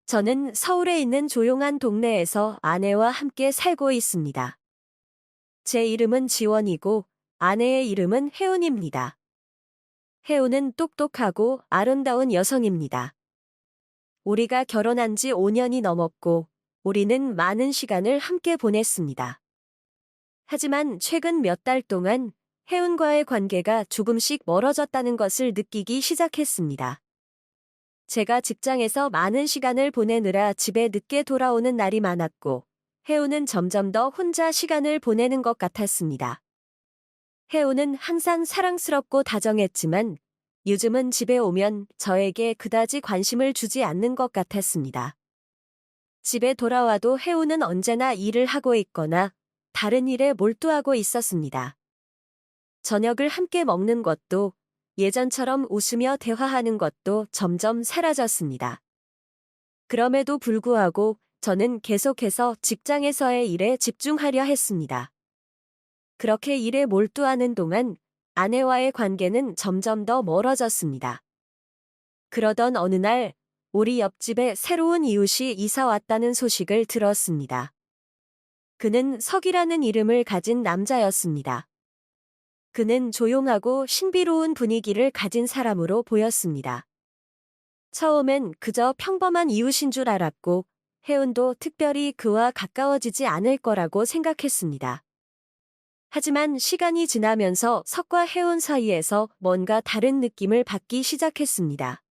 저는 서울에 있는 조용한 동네에서 아내와 함께 살고 있습니다. 제 이름은 지원이고 아내의 이름은 혜운입니다. 혜운은 똑똑하고 아름다운 여성입니다. 우리가 결혼한 지 5년이 넘었고 우리는 많은 시간을 함께 보냈습니다. 하지만 최근 몇 달 동안 혜운과의 관계가 조금씩 멀어졌다는 것을 느끼기 시작했습니다. 제가 직장에서 많은 시간을 보내느라 집에 늦게 돌아오는 날이 많았고, 혜우는 점점 더 혼자 시간을 보내는 것 같았습니다. 혜우는 항상 사랑스럽고 다정했지만, 요즘은 집에 오면 저에게 그다지 관심을 주지 않는 것 같았습니다. 집에 돌아와도 혜우는 언제나 일을 하고 있거나 다른 일에 몰두하고 있었습니다. 저녁을 함께 먹는 것도 예전처럼 웃으며 대화하는 것도 점점 사라졌습니다. 그럼에도 불구하고 저는 계속해서 직장에서의 일에 집중하려 했습니다. 그렇게 일에 몰두하는 동안 아내와의 관계는 점점 더 멀어졌습니다. 그러던 어느 날 우리 옆집에 새로운 이웃이 이사 왔다는 소식을 들었습니다. 그는 석이라는 이름을 가진 남자였습니다. 그는 조용하고 신비로운 분위기를 가진 사람으로 보였습니다. 처음엔 그저 평범한 이웃인 줄 알았고 혜운도 특별히 그와 가까워지지 않을 거라고 생각했습니다. 하지만 시간이 지나면서 석과 혜운 사이에서 뭔가 다른 느낌을 받기 시작했습니다.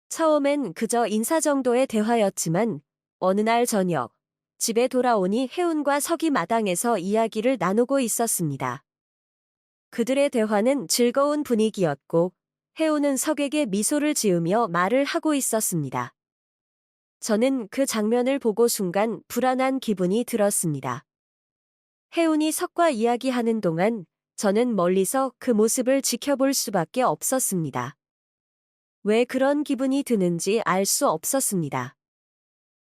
처음엔 그저 인사 정도의 대화였지만 어느 날 저녁 집에 돌아오니 혜운과 석이 마당에서 이야기를 나누고 있었습니다. 그들의 대화는 즐거운 분위기였고 혜우는 석에게 미소를 지으며 말을 하고 있었습니다. 저는 그 장면을 보고 순간 불안한 기분이 들었습니다. 혜운이 석과 이야기하는 동안 저는 멀리서 그 모습을 지켜볼 수밖에 없었습니다. 왜 그런 기분이 드는지 알 수 없었습니다.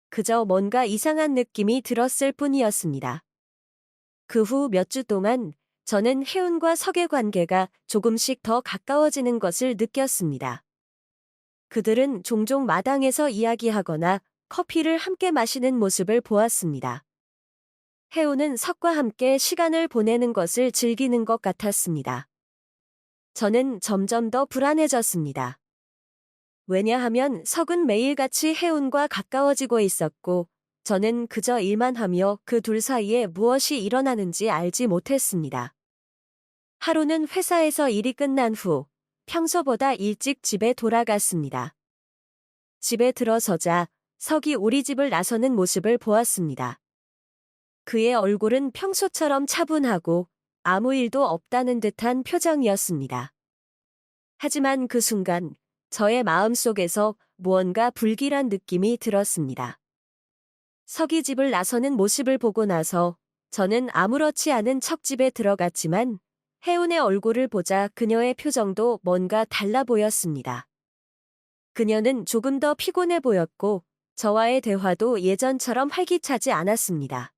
그저 뭔가 이상한 느낌이 들었을 뿐이었습니다. 그 후 몇 주 동안 저는 혜운과 석의 관계가 조금씩 더 가까워지는 것을 느꼈습니다. 그들은 종종 마당에서 이야기하거나 커피를 함께 마시는 모습을 보았습니다. 혜운은 석과 함께 시간을 보내는 것을 즐기는 것 같았습니다. 저는 점점 더 불안해졌습니다. 왜냐하면 석은 매일같이 혜운과 가까워지고 있었고 저는 그저 일만 하며 그 둘 사이에 무엇이 일어나는지 알지 못했습니다. 하루는 회사에서 일이 끝난 후 평소보다 일찍 집에 돌아갔습니다. 집에 들어서자 석이 우리 집을 나서는 모습을 보았습니다. 그의 얼굴은 평소처럼 차분하고 아무 일도 없다는 듯한 표정이었습니다. 하지만 그 순간 저의 마음속에서 무언가 불길한 느낌이 들었습니다. 석이 집을 나서는 모습을 보고 나서 저는 아무렇지 않은 척 집에 들어갔지만 혜운의 얼굴을 보자 그녀의 표정도 뭔가 달라 보였습니다. 그녀는 조금 더 피곤해 보였고 저와의 대화도 예전처럼 활기차지 않았습니다.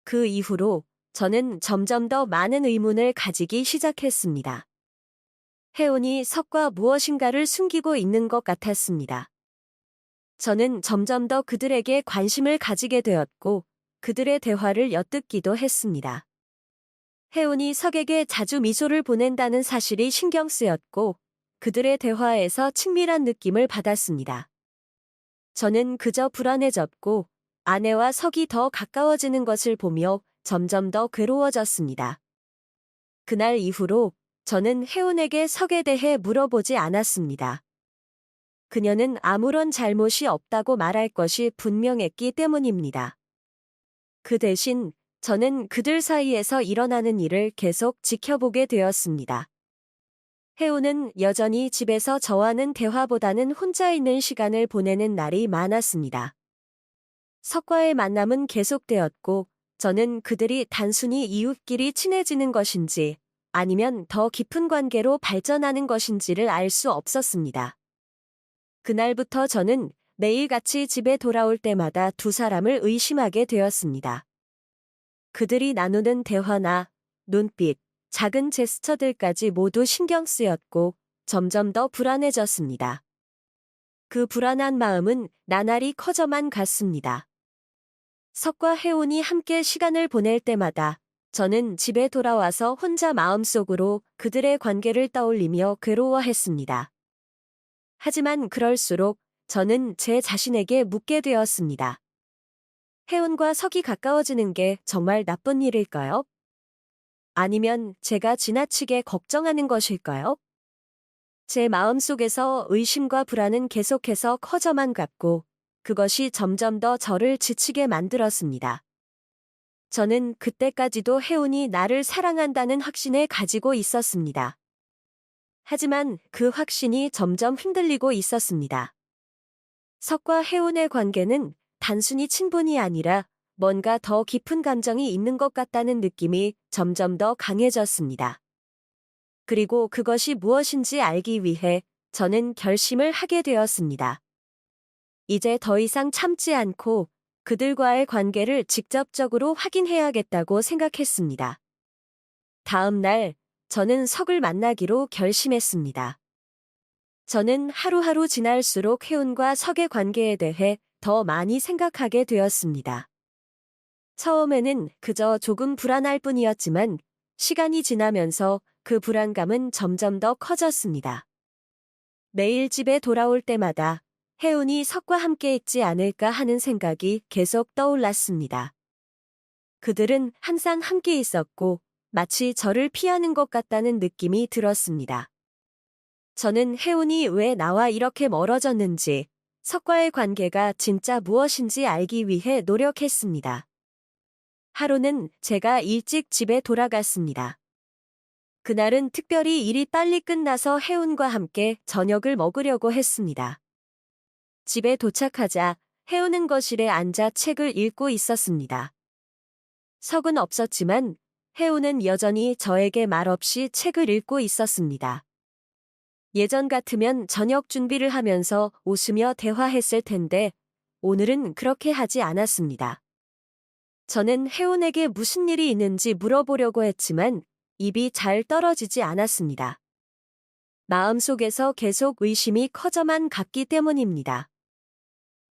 그 이후로 저는 점점 더 많은 의문을 가지기 시작했습니다. 혜운이 석과 무엇인가를 숨기고 있는 것 같았습니다. 저는 점점 더 그들에게 관심을 가지게 되었고 그들의 대화를 엿듣기도 했습니다. 혜운이 석에게 자주 미소를 보낸다는 사실이 신경 쓰였고 그들의 대화에서 친밀한 느낌을 받았습니다. 저는 그저 불안해졌고 아내와 석이 더 가까워지는 것을 보며 점점 더 괴로워졌습니다. 그날 이후로 저는 혜운에게 석에 대해 물어보지 않았습니다. 그녀는 아무런 잘못이 없다고 말할 것이 분명했기 때문입니다. 그 대신 저는 그들 사이에서 일어나는 일을 계속 지켜보게 되었습니다. 혜우는 여전히 집에서 저와는 대화보다는 혼자 있는 시간을 보내는 날이 많았습니다. 석과의 만남은 계속되었고 저는 그들이 단순히 이웃끼리 친해지는 것인지 아니면 더 깊은 관계로 발전하는 것인지를 알 수 없었습니다. 그날부터 저는 매일같이 집에 돌아올 때마다 두 사람을 의심하게 되었습니다. 그들이 나누는 대화나 눈빛, 작은 제스처들까지 모두 신경 쓰였고 점점 더 불안해졌습니다. 그 불안한 마음은 나날이 커져만 갔습니다. 석과 혜운이 함께 시간을 보낼 때마다 저는 집에 돌아와서 혼자 마음속으로 그들의 관계를 떠올리며 괴로워했습니다. 하지만 그럴수록 저는 제 자신에게 묻게 되었습니다. 혜운과 석이 가까워지는 게 정말 나쁜 일일까요? 아니면 제가 지나치게 걱정하는 것일까요? 제 마음속에서 의심과 불안은 계속해서 커져만 갔고 그것이 점점 더 저를 지치게 만들었습니다. 저는 그때까지도 혜운이 나를 사랑한다는 확신을 가지고 있었습니다. 하지만 그 확신이 점점 흔들리고 있었습니다. 석과 혜운의 관계는 단순히 친분이 아니라 뭔가 더 깊은 감정이 있는 것 같다는 느낌이 점점 더 강해졌습니다. 그리고 그것이 무엇인지 알기 위해 저는 결심을 하게 되었습니다. 이제 더 이상 참지 않고 그들과의 관계를 직접적으로 확인해야겠다고 생각했습니다. 다음 날, 저는 석을 만나기로 결심했습니다. 저는 하루하루 지날수록 혜운과 석의 관계에 대해 더 많이 생각하게 되었습니다. 처음에는 그저 조금 불안할 뿐이었지만 시간이 지나면서 그 불안감은 점점 더 커졌습니다. 매일 집에 돌아올 때마다 혜운이 석과 함께 있지 않을까 하는 생각이 계속 떠올랐습니다. 그들은 항상 함께 있었고 마치 저를 피하는 것 같다는 느낌이 들었습니다. 저는 혜운이 왜 나와 이렇게 멀어졌는지, 석과의 관계가 진짜 무엇인지 알기 위해 노력했습니다. 하루는 제가 일찍 집에 돌아갔습니다. 그날은 특별히 일이 빨리 끝나서 혜운과 함께 저녁을 먹으려고 했습니다. 집에 도착하자 혜운은 거실에 앉아 책을 읽고 있었습니다. 석은 없었지만 혜운은 여전히 저에게 말없이 책을 읽고 있었습니다. 예전 같으면 저녁 준비를 하면서 웃으며 대화했을 텐데 오늘은 그렇게 하지 않았습니다. 저는 혜운에게 무슨 일이 있는지 물어보려고 했지만 입이 잘 떨어지지 않았습니다. 마음속에서 계속 의심이 커져만 갔기 때문입니다.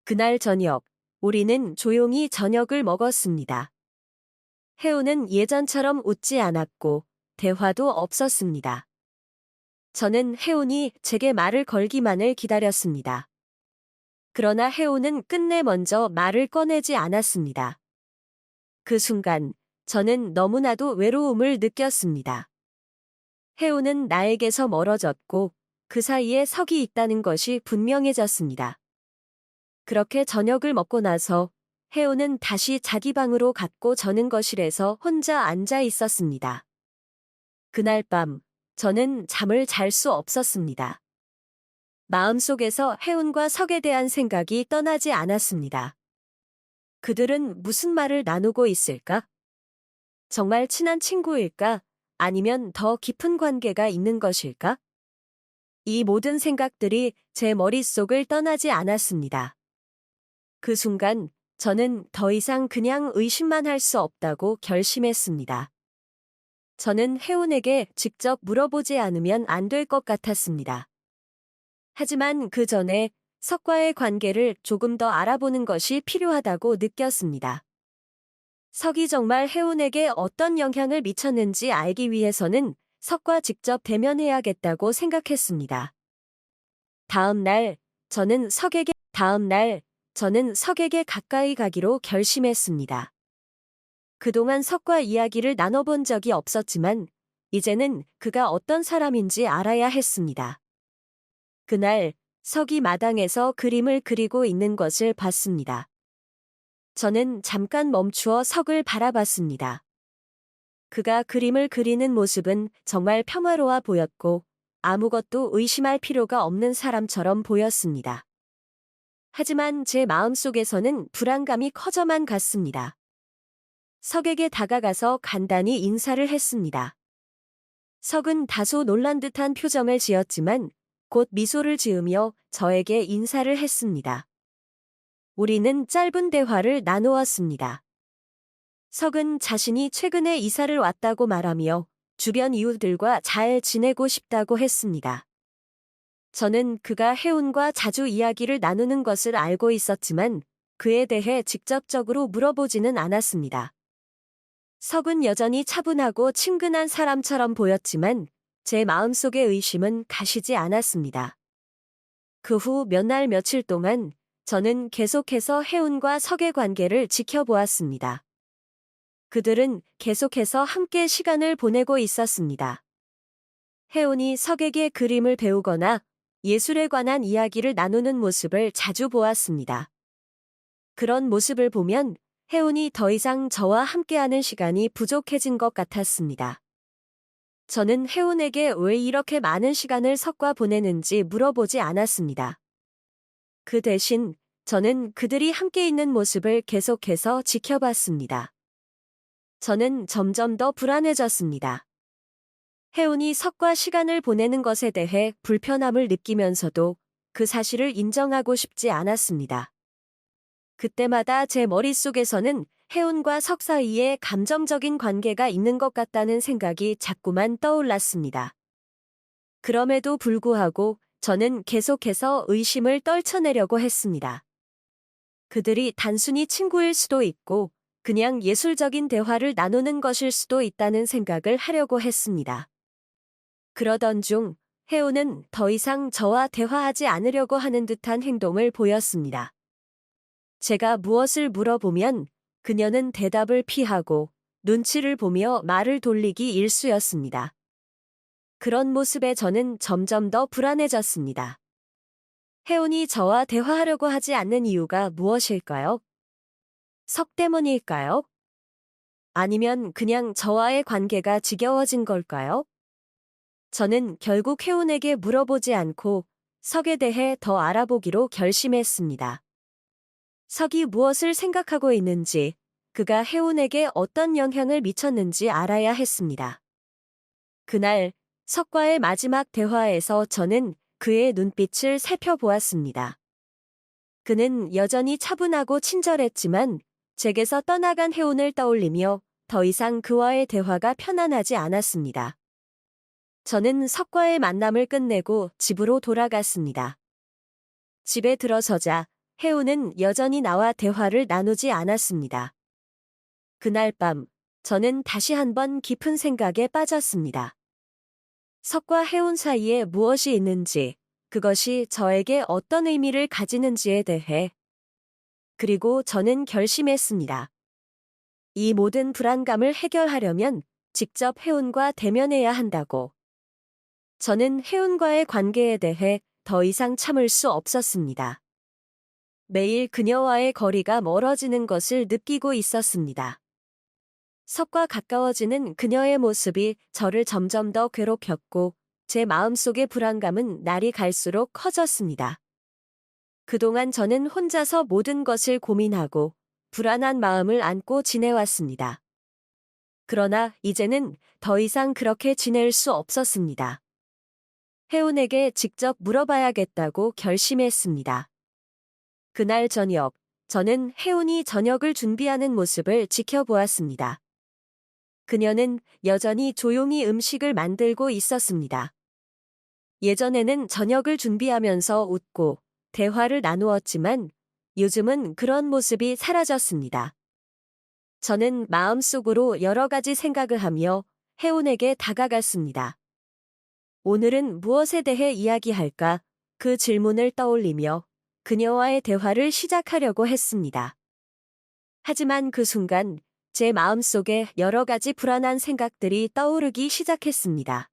그날 저녁, 우리는 조용히 저녁을 먹었습니다. 혜운은 예전처럼 웃지 않았고 대화도 없었습니다. 저는 혜운이 제게 말을 걸기만을 기다렸습니다. 그러나 혜운은 끝내 먼저 말을 꺼내지 않았습니다. 그 순간 저는 너무나도 외로움을 느꼈습니다. 혜운은 나에게서 멀어졌고 그 사이에 석이 있다는 것이 분명해졌습니다. 그렇게 저녁을 먹고 나서 혜운은 다시 자기 방으로 갔고 저는 거실에서 혼자 앉아 있었습니다. 그날 밤 저는 잠을 잘 수 없었습니다. 마음속에서 혜운과 석에 대한 생각이 떠나지 않았습니다. 그들은 무슨 말을 나누고 있을까? 정말 친한 친구일까? 아니면 더 깊은 관계가 있는 것일까? 이 모든 생각들이 제 머릿속을 떠나지 않았습니다. 그 순간 저는 더 이상 그냥 의심만 할 수 없다고 결심했습니다. 저는 혜운에게 직접 물어보지 않으면 안 될 것 같았습니다. 하지만 그 전에 석과의 관계를 조금 더 알아보는 것이 필요하다고 느꼈습니다. 석이 정말 혜운에게 어떤 영향을 미쳤는지 알기 위해서는 석과 직접 대면해야겠다고 생각했습니다. 다음 날 저는 석에게 가까이 가기로 결심했습니다. 그동안 석과 이야기를 나눠본 적이 없었지만 이제는 그가 어떤 사람인지 알아야 했습니다. 그날 석이 마당에서 그림을 그리고 있는 것을 봤습니다. 저는 잠깐 멈추어 석을 바라봤습니다. 그가 그림을 그리는 모습은 정말 평화로워 보였고 아무것도 의심할 필요가 없는 사람처럼 보였습니다. 하지만 제 마음속에서는 불안감이 커져만 갔습니다. 석에게 다가가서 간단히 인사를 했습니다. 석은 다소 놀란 듯한 표정을 지었지만 곧 미소를 지으며 저에게 인사를 했습니다. 우리는 짧은 대화를 나누었습니다. 석은 자신이 최근에 이사를 왔다고 말하며 주변 이웃들과 잘 지내고 싶다고 했습니다. 저는 그가 혜운과 자주 이야기를 나누는 것을 알고 있었지만 그에 대해 직접적으로 물어보지는 않았습니다. 석은 여전히 차분하고 친근한 사람처럼 보였지만 제 마음속의 의심은 가시지 않았습니다. 그 후 몇 날 며칠 동안 저는 계속해서 혜운과 석의 관계를 지켜보았습니다. 그들은 계속해서 함께 시간을 보내고 있었습니다. 혜운이 석에게 그림을 배우거나 예술에 관한 이야기를 나누는 모습을 자주 보았습니다. 그런 모습을 보면 혜운이 더 이상 저와 함께하는 시간이 부족해진 것 같았습니다. 저는 혜운에게 왜 이렇게 많은 시간을 석과 보내는지 물어보지 않았습니다. 그 대신 저는 그들이 함께 있는 모습을 계속해서 지켜봤습니다. 저는 점점 더 불안해졌습니다. 혜운이 석과 시간을 보내는 것에 대해 불편함을 느끼면서도 그 사실을 인정하고 싶지 않았습니다. 그때마다 제 머릿속에서는 혜운과 석 사이에 감정적인 관계가 있는 것 같다는 생각이 자꾸만 떠올랐습니다. 그럼에도 불구하고 저는 계속해서 의심을 떨쳐내려고 했습니다. 그들이 단순히 친구일 수도 있고 그냥 예술적인 대화를 나누는 것일 수도 있다는 생각을 하려고 했습니다. 그러던 중 혜운은 더 이상 저와 대화하지 않으려고 하는 듯한 행동을 보였습니다. 제가 무엇을 물어보면 그녀는 대답을 피하고 눈치를 보며 말을 돌리기 일쑤였습니다. 그런 모습에 저는 점점 더 불안해졌습니다. 혜운이 저와 대화하려고 하지 않는 이유가 무엇일까요? 석 때문일까요? 아니면 그냥 저와의 관계가 지겨워진 걸까요? 저는 결국 혜운에게 물어보지 않고 석에 대해 더 알아보기로 결심했습니다. 석이 무엇을 생각하고 있는지, 그가 혜운에게 어떤 영향을 미쳤는지 알아야 했습니다. 그날 석과의 마지막 대화에서 저는 그의 눈빛을 살펴보았습니다. 그는 여전히 차분하고 친절했지만 제게서 떠나간 혜운을 떠올리며 더 이상 그와의 대화가 편안하지 않았습니다. 저는 석과의 만남을 끝내고 집으로 돌아갔습니다. 집에 들어서자 혜운은 여전히 나와 대화를 나누지 않았습니다. 그날 밤 저는 다시 한번 깊은 생각에 빠졌습니다. 석과 혜운 사이에 무엇이 있는지, 그것이 저에게 어떤 의미를 가지는지에 대해. 그리고 저는 결심했습니다. 이 모든 불안감을 해결하려면 직접 혜운과 대면해야 한다고. 저는 혜운과의 관계에 대해 더 이상 참을 수 없었습니다. 매일 그녀와의 거리가 멀어지는 것을 느끼고 있었습니다. 석과 가까워지는 그녀의 모습이 저를 점점 더 괴롭혔고 제 마음속의 불안감은 날이 갈수록 커졌습니다. 그동안 저는 혼자서 모든 것을 고민하고 불안한 마음을 안고 지내왔습니다. 그러나 이제는 더 이상 그렇게 지낼 수 없었습니다. 혜운에게 직접 물어봐야겠다고 결심했습니다. 그날 저녁, 저는 혜운이 저녁을 준비하는 모습을 지켜보았습니다. 그녀는 여전히 조용히 음식을 만들고 있었습니다. 예전에는 저녁을 준비하면서 웃고 대화를 나누었지만 요즘은 그런 모습이 사라졌습니다. 저는 마음속으로 여러 가지 생각을 하며 혜운에게 다가갔습니다. 오늘은 무엇에 대해 이야기할까? 그 질문을 떠올리며 그녀와의 대화를 시작하려고 했습니다. 하지만 그 순간 제 마음속에 여러 가지 불안한 생각들이 떠오르기 시작했습니다.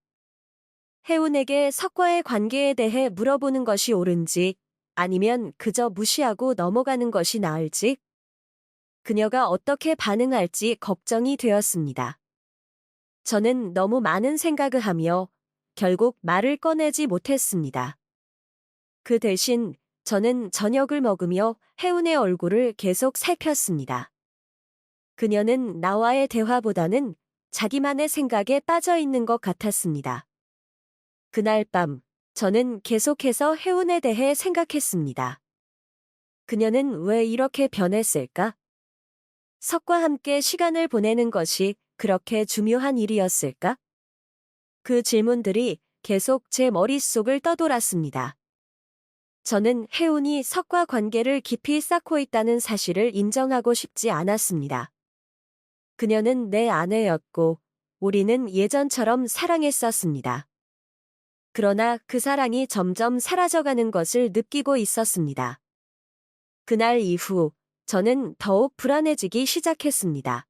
혜운에게 석과의 관계에 대해 물어보는 것이 옳은지 아니면 그저 무시하고 넘어가는 것이 나을지, 그녀가 어떻게 반응할지 걱정이 되었습니다. 저는 너무 많은 생각을 하며 결국 말을 꺼내지 못했습니다. 그 대신 저는 저녁을 먹으며 혜운의 얼굴을 계속 살폈습니다. 그녀는 나와의 대화보다는 자기만의 생각에 빠져 있는 것 같았습니다. 그날 밤, 저는 계속해서 혜운에 대해 생각했습니다. 그녀는 왜 이렇게 변했을까? 석과 함께 시간을 보내는 것이 그렇게 중요한 일이었을까? 그 질문들이 계속 제 머릿속을 떠돌았습니다. 저는 혜운이 석과 관계를 깊이 쌓고 있다는 사실을 인정하고 싶지 않았습니다. 그녀는 내 아내였고 우리는 예전처럼 사랑했었습니다. 그러나 그 사랑이 점점 사라져가는 것을 느끼고 있었습니다. 그날 이후 저는 더욱 불안해지기 시작했습니다.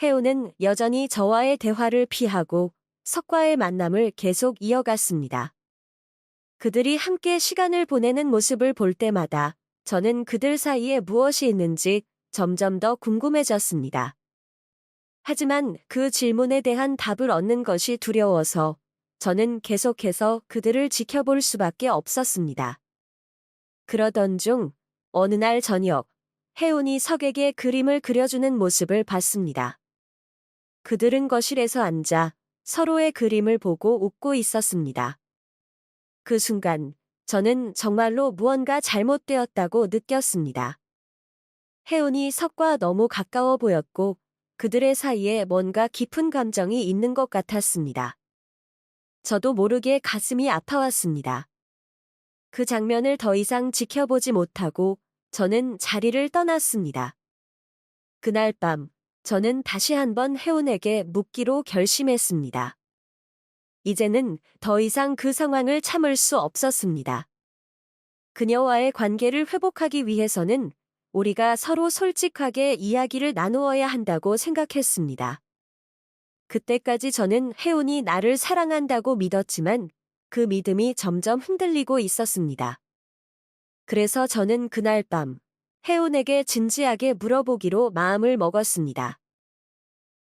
혜우는 여전히 저와의 대화를 피하고 석과의 만남을 계속 이어갔습니다. 그들이 함께 시간을 보내는 모습을 볼 때마다 저는 그들 사이에 무엇이 있는지 점점 더 궁금해졌습니다. 하지만 그 질문에 대한 답을 얻는 것이 두려워서 저는 계속해서 그들을 지켜볼 수밖에 없었습니다. 그러던 중 어느 날 저녁, 혜운이 석에게 그림을 그려주는 모습을 봤습니다. 그들은 거실에서 앉아 서로의 그림을 보고 웃고 있었습니다. 그 순간 저는 정말로 무언가 잘못되었다고 느꼈습니다. 혜운이 석과 너무 가까워 보였고 그들의 사이에 뭔가 깊은 감정이 있는 것 같았습니다. 저도 모르게 가슴이 아파왔습니다. 그 장면을 더 이상 지켜보지 못하고 저는 자리를 떠났습니다. 그날 밤 저는 다시 한번 혜운에게 묻기로 결심했습니다. 이제는 더 이상 그 상황을 참을 수 없었습니다. 그녀와의 관계를 회복하기 위해서는 우리가 서로 솔직하게 이야기를 나누어야 한다고 생각했습니다. 그때까지 저는 혜운이 나를 사랑한다고 믿었지만 그 믿음이 점점 흔들리고 있었습니다. 그래서 저는 그날 밤 혜운에게 진지하게 물어보기로 마음을 먹었습니다.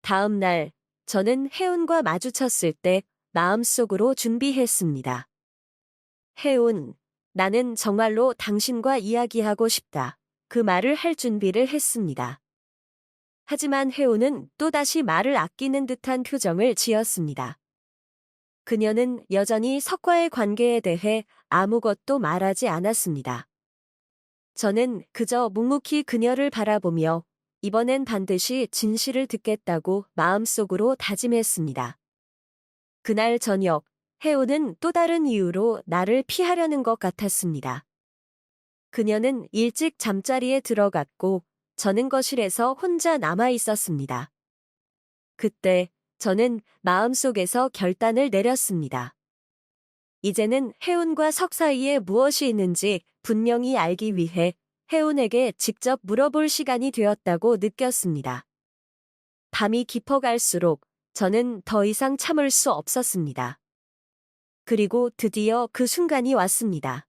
다음 날 저는 혜운과 마주쳤을 때 마음속으로 준비했습니다. 혜운, 나는 정말로 당신과 이야기하고 싶다. 그 말을 할 준비를 했습니다. 하지만 혜운은 또다시 말을 아끼는 듯한 표정을 지었습니다. 그녀는 여전히 석과의 관계에 대해 아무것도 말하지 않았습니다. 저는 그저 묵묵히 그녀를 바라보며 이번엔 반드시 진실을 듣겠다고 마음속으로 다짐했습니다. 그날 저녁, 혜운은 또 다른 이유로 나를 피하려는 것 같았습니다. 그녀는 일찍 잠자리에 들어갔고 저는 거실에서 혼자 남아 있었습니다. 그때 저는 마음속에서 결단을 내렸습니다. 이제는 혜운과 석 사이에 무엇이 있는지 분명히 알기 위해 혜운에게 직접 물어볼 시간이 되었다고 느꼈습니다. 밤이 깊어갈수록 저는 더 이상 참을 수 없었습니다. 그리고 드디어 그 순간이 왔습니다.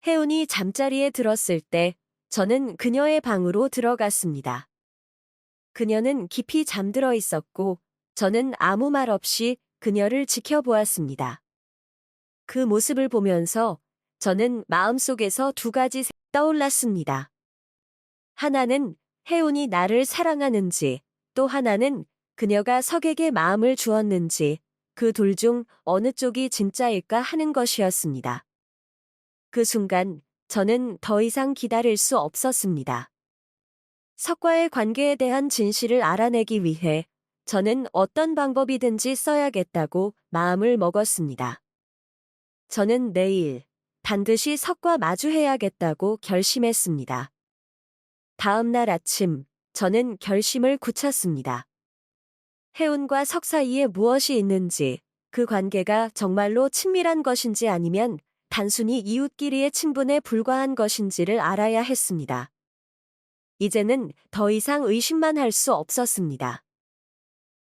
혜운이 잠자리에 들었을 때 저는 그녀의 방으로 들어갔습니다. 그녀는 깊이 잠들어 있었고 저는 아무 말 없이 그녀를 지켜보았습니다. 그 모습을 보면서 저는 마음속에서 두 가지 생각이 떠올랐습니다. 하나는 혜운이 나를 사랑하는지, 또 하나는 그녀가 석에게 마음을 주었는지, 그 둘 중 어느 쪽이 진짜일까 하는 것이었습니다. 그 순간 저는 더 이상 기다릴 수 없었습니다. 석과의 관계에 대한 진실을 알아내기 위해 저는 어떤 방법이든지 써야겠다고 마음을 먹었습니다. 저는 내일 반드시 석과 마주해야겠다고 결심했습니다. 다음 날 아침 저는 결심을 굳혔습니다. 혜운과 석 사이에 무엇이 있는지, 그 관계가 정말로 친밀한 것인지 아니면 단순히 이웃끼리의 친분에 불과한 것인지를 알아야 했습니다. 이제는 더 이상 의심만 할 수 없었습니다.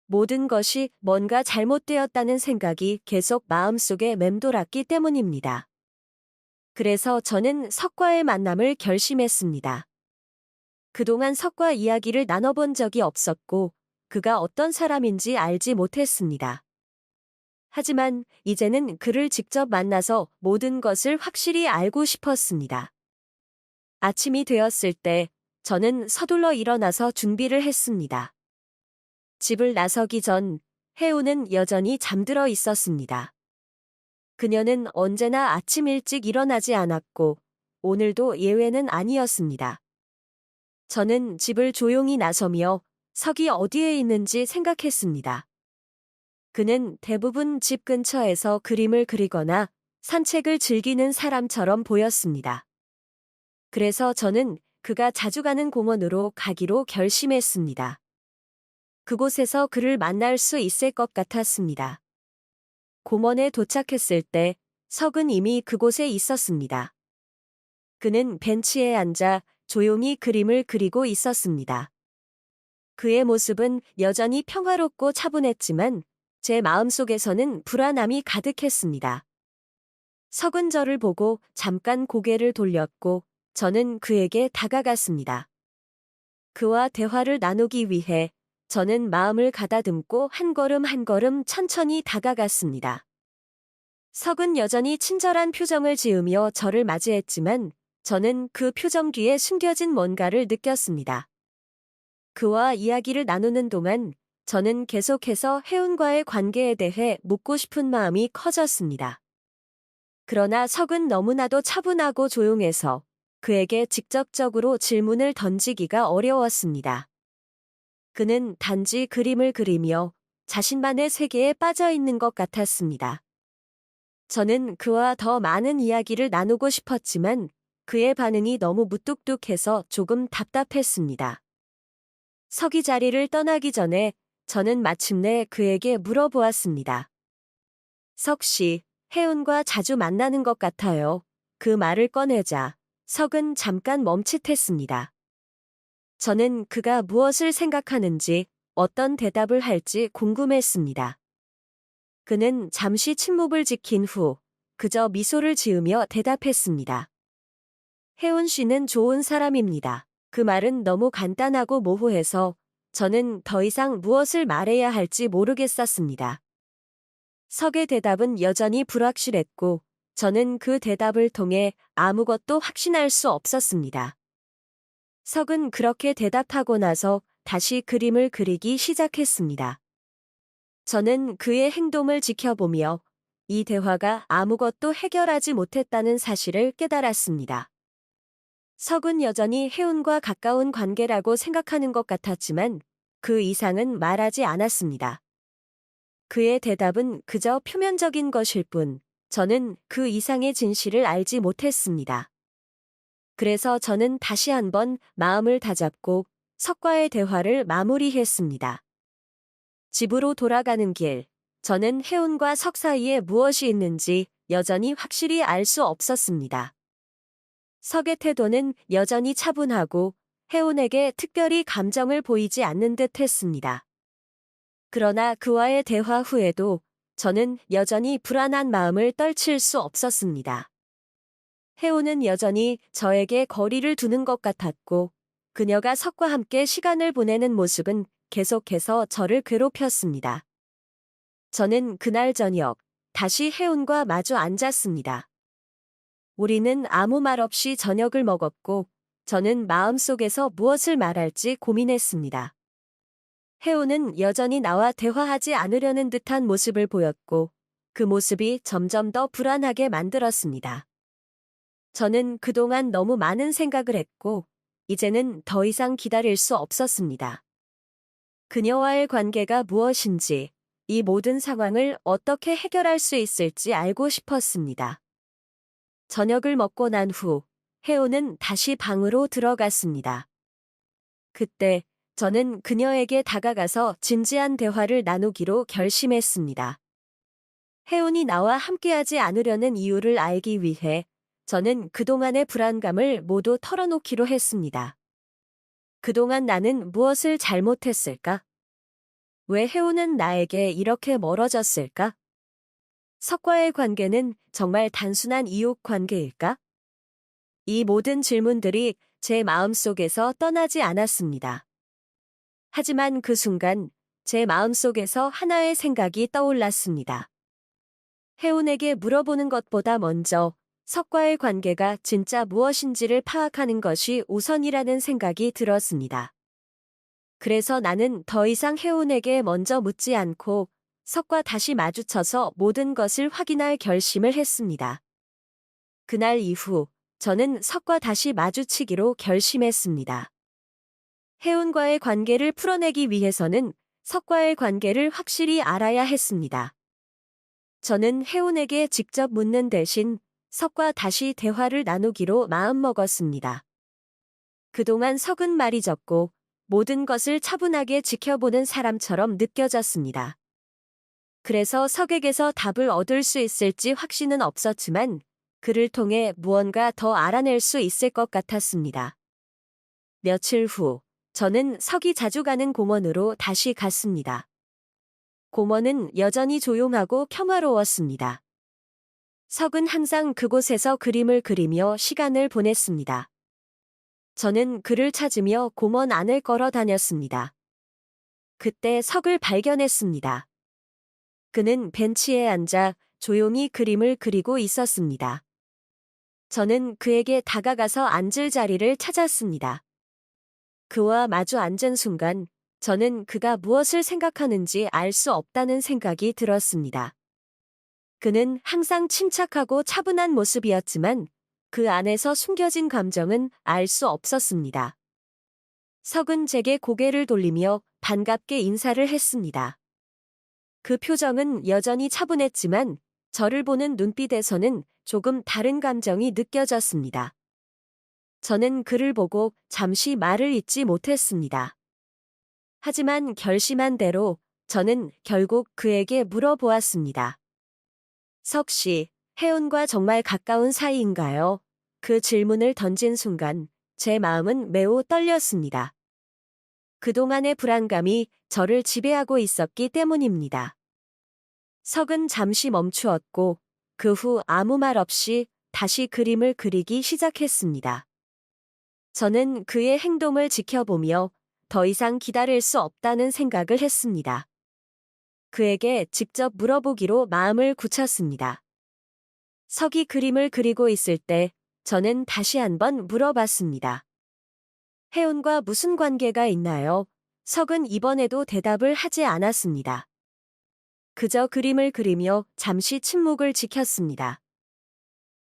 모든 것이 뭔가 잘못되었다는 생각이 계속 마음속에 맴돌았기 때문입니다. 그래서 저는 석과의 만남을 결심했습니다. 그동안 석과 이야기를 나눠본 적이 없었고 그가 어떤 사람인지 알지 못했습니다. 하지만 이제는 그를 직접 만나서 모든 것을 확실히 알고 싶었습니다. 아침이 되었을 때 저는 서둘러 일어나서 준비를 했습니다. 집을 나서기 전 혜우는 여전히 잠들어 있었습니다. 그녀는 언제나 아침 일찍 일어나지 않았고 오늘도 예외는 아니었습니다. 저는 집을 조용히 나서며 석이 어디에 있는지 생각했습니다. 그는 대부분 집 근처에서 그림을 그리거나 산책을 즐기는 사람처럼 보였습니다. 그래서 저는 그가 자주 가는 공원으로 가기로 결심했습니다. 그곳에서 그를 만날 수 있을 것 같았습니다. 공원에 도착했을 때 석은 이미 그곳에 있었습니다. 그는 벤치에 앉아 조용히 그림을 그리고 있었습니다. 그의 모습은 여전히 평화롭고 차분했지만 제 마음속에서는 불안함이 가득했습니다. 석은 저를 보고 잠깐 고개를 돌렸고 저는 그에게 다가갔습니다. 그와 대화를 나누기 위해 저는 마음을 가다듬고 한 걸음 한 걸음 천천히 다가갔습니다. 석은 여전히 친절한 표정을 지으며 저를 맞이했지만 저는 그 표정 뒤에 숨겨진 뭔가를 느꼈습니다. 그와 이야기를 나누는 동안 저는 계속해서 혜운과의 관계에 대해 묻고 싶은 마음이 커졌습니다. 그러나 석은 너무나도 차분하고 조용해서 그에게 직접적으로 질문을 던지기가 어려웠습니다. 그는 단지 그림을 그리며 자신만의 세계에 빠져 있는 것 같았습니다. 저는 그와 더 많은 이야기를 나누고 싶었지만 그의 반응이 너무 무뚝뚝해서 조금 답답했습니다. 석이 자리를 떠나기 전에 저는 마침내 그에게 물어보았습니다. 석 씨, 혜운과 자주 만나는 것 같아요. 그 말을 꺼내자 석은 잠깐 멈칫했습니다. 저는 그가 무엇을 생각하는지 어떤 대답을 할지 궁금했습니다. 그는 잠시 침묵을 지킨 후 그저 미소를 지으며 대답했습니다. 혜운 씨는 좋은 사람입니다. 그 말은 너무 간단하고 모호해서 저는 더 이상 무엇을 말해야 할지 모르겠었습니다. 석의 대답은 여전히 불확실했고 저는 그 대답을 통해 아무것도 확신할 수 없었습니다. 석은 그렇게 대답하고 나서 다시 그림을 그리기 시작했습니다. 저는 그의 행동을 지켜보며 이 대화가 아무것도 해결하지 못했다는 사실을 깨달았습니다. 석은 여전히 혜운과 가까운 관계라고 생각하는 것 같았지만 그 이상은 말하지 않았습니다. 그의 대답은 그저 표면적인 것일 뿐 저는 그 이상의 진실을 알지 못했습니다. 그래서 저는 다시 한번 마음을 다잡고 석과의 대화를 마무리했습니다. 집으로 돌아가는 길, 저는 혜운과 석 사이에 무엇이 있는지 여전히 확실히 알 수 없었습니다. 석의 태도는 여전히 차분하고 혜운에게 특별히 감정을 보이지 않는 듯 했습니다. 그러나 그와의 대화 후에도 저는 여전히 불안한 마음을 떨칠 수 없었습니다. 혜운은 여전히 저에게 거리를 두는 것 같았고 그녀가 석과 함께 시간을 보내는 모습은 계속해서 저를 괴롭혔습니다. 저는 그날 저녁 다시 혜운과 마주 앉았습니다. 우리는 아무 말 없이 저녁을 먹었고 저는 마음속에서 무엇을 말할지 고민했습니다. 혜운은 여전히 나와 대화하지 않으려는 듯한 모습을 보였고 그 모습이 점점 더 불안하게 만들었습니다. 저는 그동안 너무 많은 생각을 했고 이제는 더 이상 기다릴 수 없었습니다. 그녀와의 관계가 무엇인지, 이 모든 상황을 어떻게 해결할 수 있을지 알고 싶었습니다. 저녁을 먹고 난 후 혜운은 다시 방으로 들어갔습니다. 그때 저는 그녀에게 다가가서 진지한 대화를 나누기로 결심했습니다. 혜운이 나와 함께하지 않으려는 이유를 알기 위해 저는 그동안의 불안감을 모두 털어놓기로 했습니다. 그동안 나는 무엇을 잘못했을까? 왜 혜운은 나에게 이렇게 멀어졌을까? 석과의 관계는 정말 단순한 이웃 관계일까? 이 모든 질문들이 제 마음속에서 떠나지 않았습니다. 하지만 그 순간 제 마음속에서 하나의 생각이 떠올랐습니다. 혜운에게 물어보는 것보다 먼저 석과의 관계가 진짜 무엇인지를 파악하는 것이 우선이라는 생각이 들었습니다. 그래서 나는 더 이상 혜운에게 먼저 묻지 않고 석과 다시 마주쳐서 모든 것을 확인할 결심을 했습니다. 그날 이후 저는 석과 다시 마주치기로 결심했습니다. 혜운과의 관계를 풀어내기 위해서는 석과의 관계를 확실히 알아야 했습니다. 저는 혜운에게 직접 묻는 대신 석과 다시 대화를 나누기로 마음먹었습니다. 그동안 석은 말이 적고 모든 것을 차분하게 지켜보는 사람처럼 느껴졌습니다. 그래서 석에게서 답을 얻을 수 있을지 확신은 없었지만 그를 통해 무언가 더 알아낼 수 있을 것 같았습니다. 며칠 후, 저는 석이 자주 가는 공원으로 다시 갔습니다. 공원은 여전히 조용하고 평화로웠습니다. 석은 항상 그곳에서 그림을 그리며 시간을 보냈습니다. 저는 그를 찾으며 공원 안을 걸어 다녔습니다. 그때 석을 발견했습니다. 그는 벤치에 앉아 조용히 그림을 그리고 있었습니다. 저는 그에게 다가가서 앉을 자리를 찾았습니다. 그와 마주 앉은 순간 저는 그가 무엇을 생각하는지 알 수 없다는 생각이 들었습니다. 그는 항상 침착하고 차분한 모습이었지만 그 안에서 숨겨진 감정은 알 수 없었습니다. 석은 제게 고개를 돌리며 반갑게 인사를 했습니다. 그 표정은 여전히 차분했지만 저를 보는 눈빛에서는 조금 다른 감정이 느껴졌습니다. 저는 그를 보고 잠시 말을 잇지 못했습니다. 하지만 결심한 대로 저는 결국 그에게 물어보았습니다. 석 씨, 혜운과 정말 가까운 사이인가요? 그 질문을 던진 순간 제 마음은 매우 떨렸습니다. 그동안의 불안감이 저를 지배하고 있었기 때문입니다. 석은 잠시 멈추었고 그 후 아무 말 없이 다시 그림을 그리기 시작했습니다. 저는 그의 행동을 지켜보며 더 이상 기다릴 수 없다는 생각을 했습니다. 그에게 직접 물어보기로 마음을 굳혔습니다. 석이 그림을 그리고 있을 때 저는 다시 한번 물어봤습니다. 혜운과 무슨 관계가 있나요? 석은 이번에도 대답을 하지 않았습니다. 그저 그림을 그리며 잠시 침묵을 지켰습니다.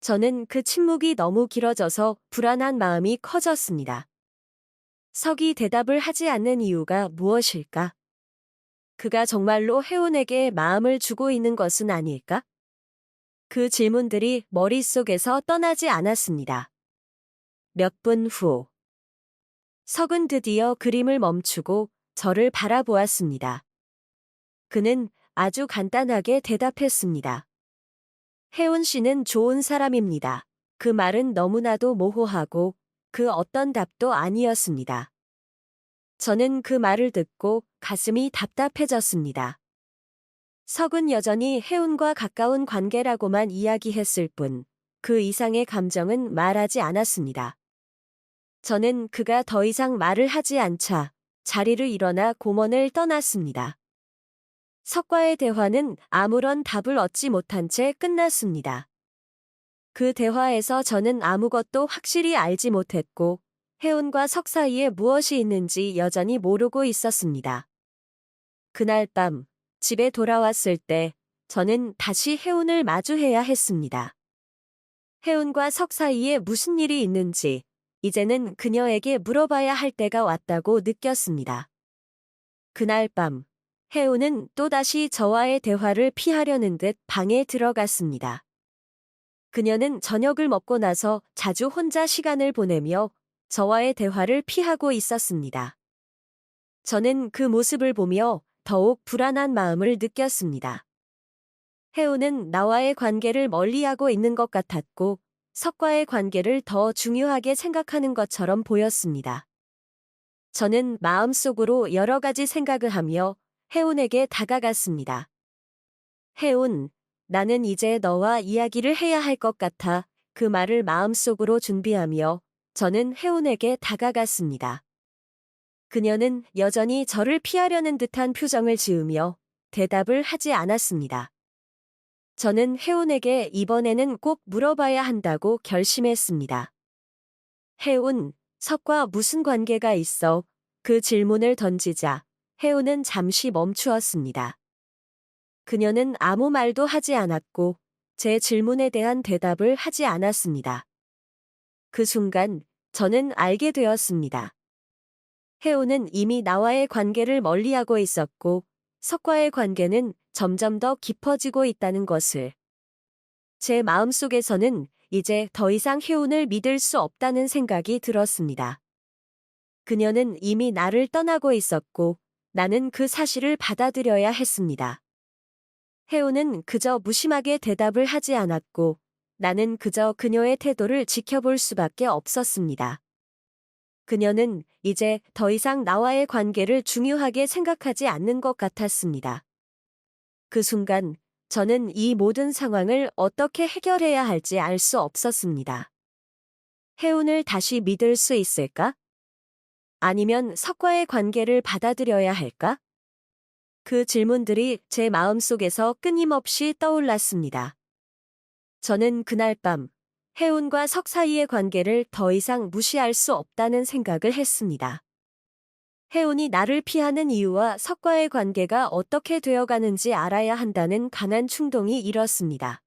저는 그 침묵이 너무 길어져서 불안한 마음이 커졌습니다. 석이 대답을 하지 않는 이유가 무엇일까? 그가 정말로 혜운에게 마음을 주고 있는 것은 아닐까? 그 질문들이 머릿속에서 떠나지 않았습니다. 몇 분 후, 석은 드디어 그림을 멈추고 저를 바라보았습니다. 그는 아주 간단하게 대답했습니다. 혜운 씨는 좋은 사람입니다. 그 말은 너무나도 모호하고 그 어떤 답도 아니었습니다. 저는 그 말을 듣고 가슴이 답답해졌습니다. 석은 여전히 혜운과 가까운 관계라고만 이야기했을 뿐 그 이상의 감정은 말하지 않았습니다. 저는 그가 더 이상 말을 하지 않자 자리를 일어나 공원을 떠났습니다. 석과의 대화는 아무런 답을 얻지 못한 채 끝났습니다. 그 대화에서 저는 아무것도 확실히 알지 못했고 혜운과 석 사이에 무엇이 있는지 여전히 모르고 있었습니다. 그날 밤 집에 돌아왔을 때 저는 다시 혜운을 마주해야 했습니다. 혜운과 석 사이에 무슨 일이 있는지 이제는 그녀에게 물어봐야 할 때가 왔다고 느꼈습니다. 그날 밤 혜운은 또다시 저와의 대화를 피하려는 듯 방에 들어갔습니다. 그녀는 저녁을 먹고 나서 자주 혼자 시간을 보내며 저와의 대화를 피하고 있었습니다. 저는 그 모습을 보며 더욱 불안한 마음을 느꼈습니다. 혜운은 나와의 관계를 멀리하고 있는 것 같았고 석과의 관계를 더 중요하게 생각하는 것처럼 보였습니다. 저는 마음속으로 여러 가지 생각을 하며 혜운에게 다가갔습니다. 혜운, 나는 이제 너와 이야기를 해야 할 것 같아. 그 말을 마음속으로 준비하며 저는 혜운에게 다가갔습니다. 그녀는 여전히 저를 피하려는 듯한 표정을 지으며 대답을 하지 않았습니다. 저는 혜운에게 이번에는 꼭 물어봐야 한다고 결심했습니다. 혜운, 석과 무슨 관계가 있어? 그 질문을 던지자 혜운은 잠시 멈추었습니다. 그녀는 아무 말도 하지 않았고 제 질문에 대한 대답을 하지 않았습니다. 그 순간 저는 알게 되었습니다. 혜우는 이미 나와의 관계를 멀리하고 있었고 석과의 관계는 점점 더 깊어지고 있다는 것을. 제 마음속에서는 이제 더 이상 혜운을 믿을 수 없다는 생각이 들었습니다. 그녀는 이미 나를 떠나고 있었고 나는 그 사실을 받아들여야 했습니다. 혜운은 그저 무심하게 대답을 하지 않았고 나는 그저 그녀의 태도를 지켜볼 수밖에 없었습니다. 그녀는 이제 더 이상 나와의 관계를 중요하게 생각하지 않는 것 같았습니다. 그 순간 저는 이 모든 상황을 어떻게 해결해야 할지 알 수 없었습니다. 혜운을 다시 믿을 수 있을까? 아니면 석과의 관계를 받아들여야 할까? 그 질문들이 제 마음속에서 끊임없이 떠올랐습니다. 저는 그날 밤 혜운과 석 사이의 관계를 더 이상 무시할 수 없다는 생각을 했습니다. 혜운이 나를 피하는 이유와 석과의 관계가 어떻게 되어가는지 알아야 한다는 강한 충동이 일었습니다.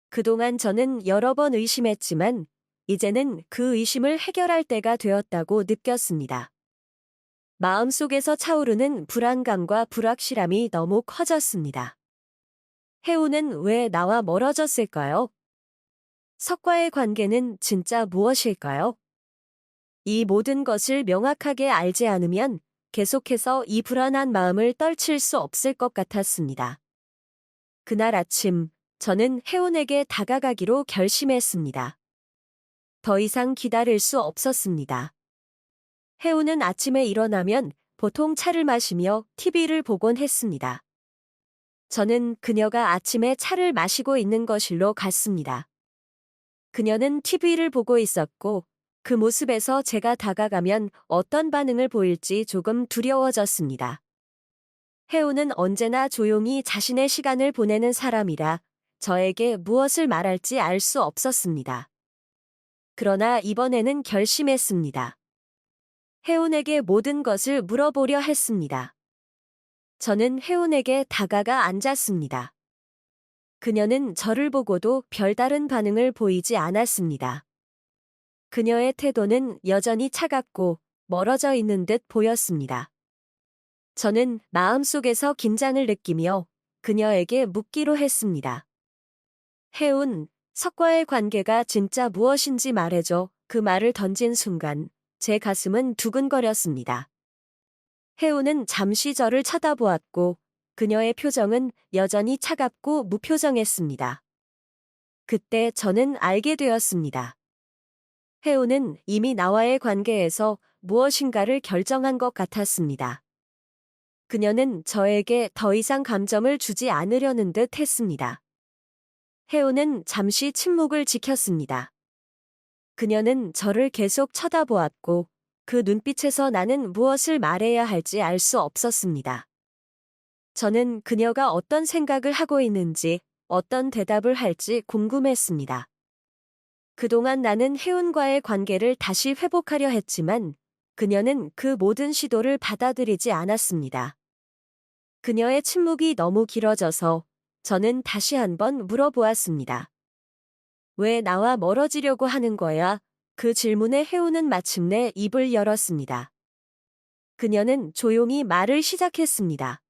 그동안 저는 여러 번 의심했지만 이제는 그 의심을 해결할 때가 되었다고 느꼈습니다. 마음속에서 차오르는 불안감과 불확실함이 너무 커졌습니다. 혜운은 왜 나와 멀어졌을까요? 석과의 관계는 진짜 무엇일까요? 이 모든 것을 명확하게 알지 않으면 계속해서 이 불안한 마음을 떨칠 수 없을 것 같았습니다. 그날 아침, 저는 혜운에게 다가가기로 결심했습니다. 더 이상 기다릴 수 없었습니다. 혜운은 아침에 일어나면 보통 차를 마시며 TV를 보곤 했습니다. 저는 그녀가 아침에 차를 마시고 있는 거실로 갔습니다. 그녀는 TV를 보고 있었고 그 모습에서 제가 다가가면 어떤 반응을 보일지 조금 두려워졌습니다. 혜우는 언제나 조용히 자신의 시간을 보내는 사람이라 저에게 무엇을 말할지 알 수 없었습니다. 그러나 이번에는 결심했습니다. 혜운에게 모든 것을 물어보려 했습니다. 저는 혜운에게 다가가 앉았습니다. 그녀는 저를 보고도 별다른 반응을 보이지 않았습니다. 그녀의 태도는 여전히 차갑고 멀어져 있는 듯 보였습니다. 저는 마음속에서 긴장을 느끼며 그녀에게 묻기로 했습니다. 혜운, 석과의 관계가 진짜 무엇인지 말해줘. 그 말을 던진 순간 제 가슴은 두근거렸습니다. 혜운은 잠시 저를 쳐다보았고 그녀의 표정은 여전히 차갑고 무표정했습니다. 그때 저는 알게 되었습니다. 혜운은 이미 나와의 관계에서 무엇인가를 결정한 것 같았습니다. 그녀는 저에게 더 이상 감정을 주지 않으려는 듯 했습니다. 혜운은 잠시 침묵을 지켰습니다. 그녀는 저를 계속 쳐다보았고 그 눈빛에서 나는 무엇을 말해야 할지 알 수 없었습니다. 저는 그녀가 어떤 생각을 하고 있는지 어떤 대답을 할지 궁금했습니다. 그동안 나는 혜운과의 관계를 다시 회복하려 했지만 그녀는 그 모든 시도를 받아들이지 않았습니다. 그녀의 침묵이 너무 길어져서 저는 다시 한번 물어보았습니다. 왜 나와 멀어지려고 하는 거야? 그 질문에 혜운은 마침내 입을 열었습니다. 그녀는 조용히 말을 시작했습니다.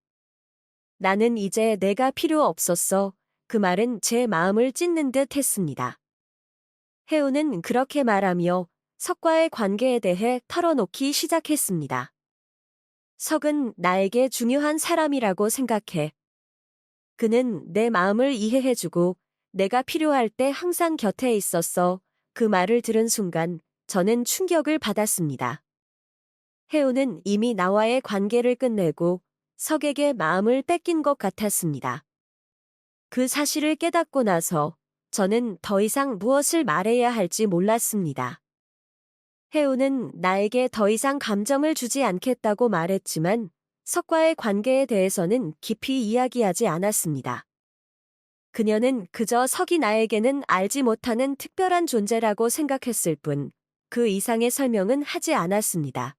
나는 이제 내가 필요 없었어. 그 말은 제 마음을 찢는 듯 했습니다. 혜운은 그렇게 말하며 석과의 관계에 대해 털어놓기 시작했습니다. 석은 나에게 중요한 사람이라고 생각해. 그는 내 마음을 이해해주고 내가 필요할 때 항상 곁에 있었어. 그 말을 들은 순간 저는 충격을 받았습니다. 혜운은 이미 나와의 관계를 끝내고 석에게 마음을 뺏긴 것 같았습니다. 그 사실을 깨닫고 나서 저는 더 이상 무엇을 말해야 할지 몰랐습니다. 혜운은 나에게 더 이상 감정을 주지 않겠다고 말했지만 석과의 관계에 대해서는 깊이 이야기하지 않았습니다. 그녀는 그저 석이 나에게는 알지 못하는 특별한 존재라고 생각했을 뿐 그 이상의 설명은 하지 않았습니다.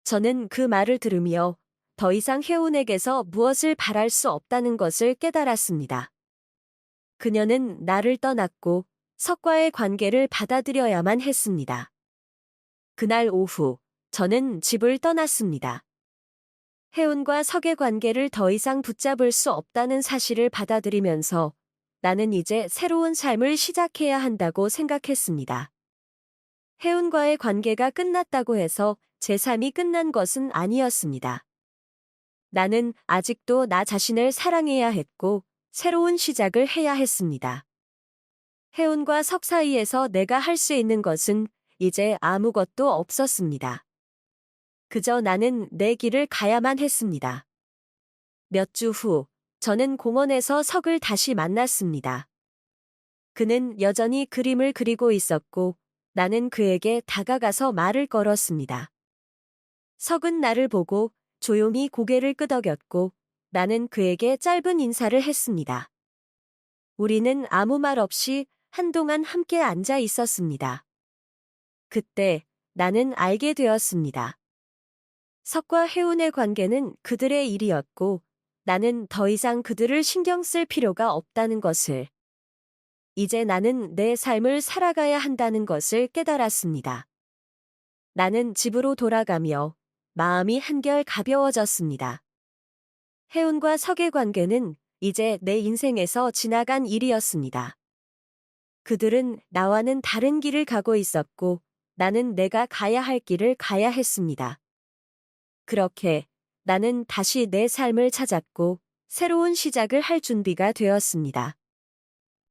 저는 그 말을 들으며 더 이상 혜운에게서 무엇을 바랄 수 없다는 것을 깨달았습니다. 그녀는 나를 떠났고 석과의 관계를 받아들여야만 했습니다. 그날 오후 저는 집을 떠났습니다. 혜운과 석의 관계를 더 이상 붙잡을 수 없다는 사실을 받아들이면서 나는 이제 새로운 삶을 시작해야 한다고 생각했습니다. 혜운과의 관계가 끝났다고 해서 제 삶이 끝난 것은 아니었습니다. 나는 아직도 나 자신을 사랑해야 했고 새로운 시작을 해야 했습니다. 혜운과 석 사이에서 내가 할 수 있는 것은 이제 아무것도 없었습니다. 그저 나는 내 길을 가야만 했습니다. 몇 주 후, 저는 공원에서 석을 다시 만났습니다. 그는 여전히 그림을 그리고 있었고, 나는 그에게 다가가서 말을 걸었습니다. 석은 나를 보고 조용히 고개를 끄덕였고, 나는 그에게 짧은 인사를 했습니다. 우리는 아무 말 없이 한동안 함께 앉아 있었습니다. 그때 나는 알게 되었습니다. 석과 혜운의 관계는 그들의 일이었고 나는 더 이상 그들을 신경 쓸 필요가 없다는 것을, 이제 나는 내 삶을 살아가야 한다는 것을 깨달았습니다. 나는 집으로 돌아가며 마음이 한결 가벼워졌습니다. 혜운과 석의 관계는 이제 내 인생에서 지나간 일이었습니다. 그들은 나와는 다른 길을 가고 있었고 나는 내가 가야 할 길을 가야 했습니다. 그렇게 나는 다시 내 삶을 찾았고 새로운 시작을 할 준비가 되었습니다.